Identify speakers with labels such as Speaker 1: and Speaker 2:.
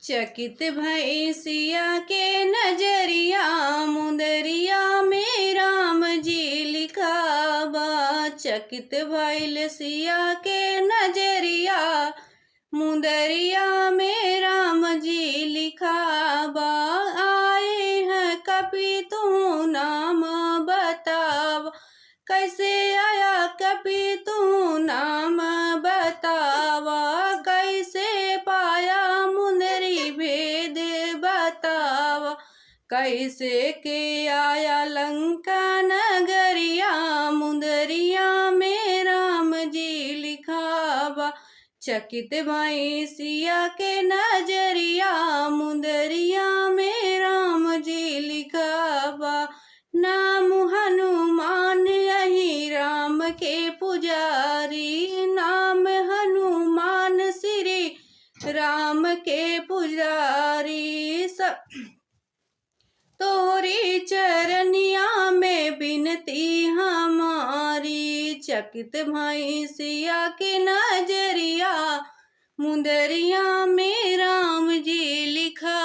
Speaker 1: चकित भैंसिया के नजरिया मुंदरिया में राम जी लिखा बा। चकित भैल सिया के नजरिया मुंदरिया में राम जी लिखा बा। आए हैं कपि तू नाम बताव, कैसे आया कपि तू नाम बतावा। कैसे पाया मुंदरी भेद बतावा, कैसे के आया लंका नगरिया मुंदरिया में राम जी लिखावा। चकित भैंसिया के नजरिया मुंदरिया में राम जी लिखावा। नाम हनुमान यही राम के पुजारी, नाम हनुमान श्री राम के पुजारी। सब तोरी चरनिया में बिनती हमारी। चकित भैंसिया के नजरिया मुंदरिया में राम जी लिखा